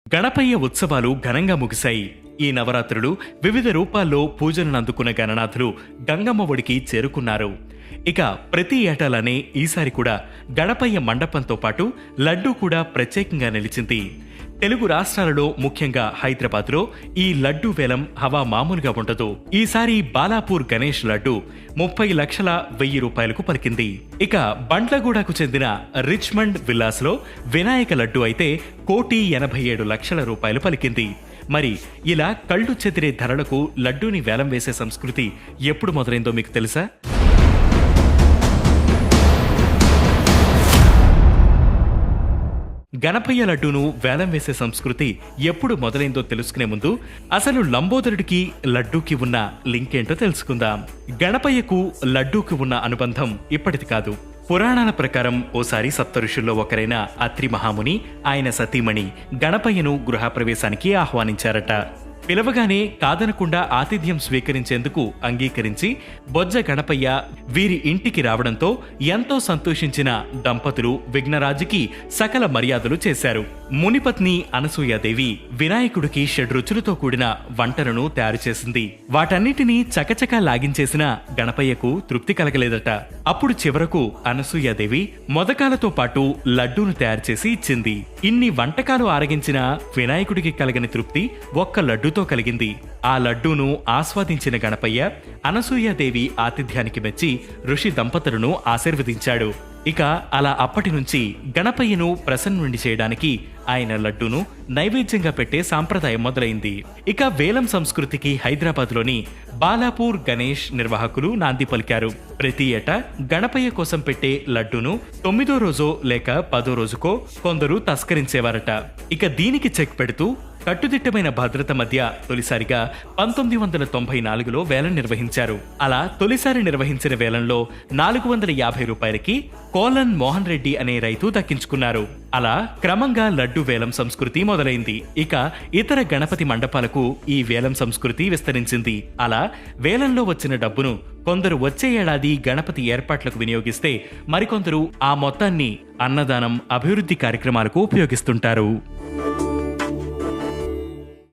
గణపయ్య ఉత్సవాలు ఘనంగా ముగిశాయి. ఈ నవరాత్రులు వివిధ రూపాల్లో పూజలను అందుకున్న గణనాథులు గంగమ్మ ఒడికి చేరుకున్నారు. ఇక ప్రతి ఏటాలనే ఈసారి కూడా గణపయ్య మండపంతో పాటు లడ్డూ కూడా ప్రత్యేకంగా నిలిచింది. తెలుగు రాష్ట్రాలలో ముఖ్యంగా హైదరాబాద్లో ఈ లడ్డూ వేలం హవా మామూలుగా ఉండదు. ఈసారి బాలాపూర్ గణేష్ లడ్డూ 30,00,000 రూపాయలకు పలికింది. ఇక బండ్లగూడకు చెందిన రిచ్మండ్ విల్లాస్లో వినాయక లడ్డూ అయితే 1,87,00,000 రూపాయలు పలికింది. మరి ఇలా కళ్ళు చెదిరే ధరలకు లడ్డూని వేలం వేసే సంస్కృతి ఎప్పుడు మొదలైందో మీకు తెలుసా? గణపయ్య లడ్డూను వేలం వేసే సంస్కృతి ఎప్పుడు మొదలైందో తెలుసుకునే ముందు అసలు లంబోదరుడికి లడ్డూకి ఉన్న లింక్ ఏంటో తెలుసుకుందాం. గణపయ్యకు లడ్డూకి ఉన్న అనుబంధం ఇప్పటిది కాదు. పురాణాల ప్రకారం ఓసారి సప్తఋషుల్లో ఒకరైన అత్రి మహాముని ఆయన సతీమణి గణపయ్యను గృహప్రవేశానికి ఆహ్వానించారట. పిలవగానే కాదనకుండా ఆతిథ్యం స్వీకరించేందుకు అంగీకరించి బొజ్జ గణపయ్య వీరి ఇంటికి రావడంతో ఎంతో సంతోషించిన దంపతులు విఘ్నరాజుకి సకల మర్యాదలు చేశారు. మునిపత్ని అనసూయాదేవి వినాయకుడికి షడ్రుచులతో కూడిన వంటలను తయారు చేసింది. వాటన్నిటినీ చకచకా లాగించేసిన గణపయ్యకు తృప్తి కలగలేదట. అప్పుడు చివరకు అనసూయాదేవి మొదకాలతో పాటు లడ్డూను తయారు చేసి ఇచ్చింది. ఇన్ని వంటకాలు ఆరగించిన వినాయకుడికి కలగని తృప్తి ఒక్క లడ్డూతో కలిగింది. ఆ లడ్డూను ఆస్వాదించిన గణపయ్య అనసూయాదేవి ఆతిథ్యానికి మెచ్చి ఋషి దంపతులను ఆశీర్వదించాడు. ఇక అలా అప్పటి నుంచి గణపయ్యను ప్రసన్నుండి చేయడానికి ఆయన లడ్డూను నైవేద్యంగా పెట్టే సాంప్రదాయం మొదలైంది. ఇక వేలం సంస్కృతికి హైదరాబాద్లోని బాలాపూర్ గణేష్ నిర్వాహకులు నాంది పలికారు. ప్రతి ఏటా గణపయ్య కోసం పెట్టే లడ్డూను 9వ రోజో లేక 10వ రోజుకో కొందరు తస్కరించేవారట. ఇక దీనికి చెక్ పెడుతూ కట్టుదిట్టమైన భద్రత మధ్య తొలిసారిగా 1994లో వేలం నిర్వహించారు. అలా తొలిసారి నిర్వహించిన వేలంలో 450 రూపాయలకి కోలన్ మోహన్ రెడ్డి అనే రైతు దక్కించుకున్నారు. అలా క్రమంగా లడ్డు వేలం సంస్కృతి మొదలైంది. ఇక ఇతర గణపతి మండపాలకు ఈ వేలం సంస్కృతి విస్తరించింది. అలా వేలంలో వచ్చిన డబ్బును కొందరు వచ్చే ఏడాది గణపతి ఏర్పాట్లకు వినియోగిస్తే మరికొందరు ఆ మొత్తాన్ని అన్నదానం, అభివృద్ధి కార్యక్రమాలకు ఉపయోగిస్తుంటారు.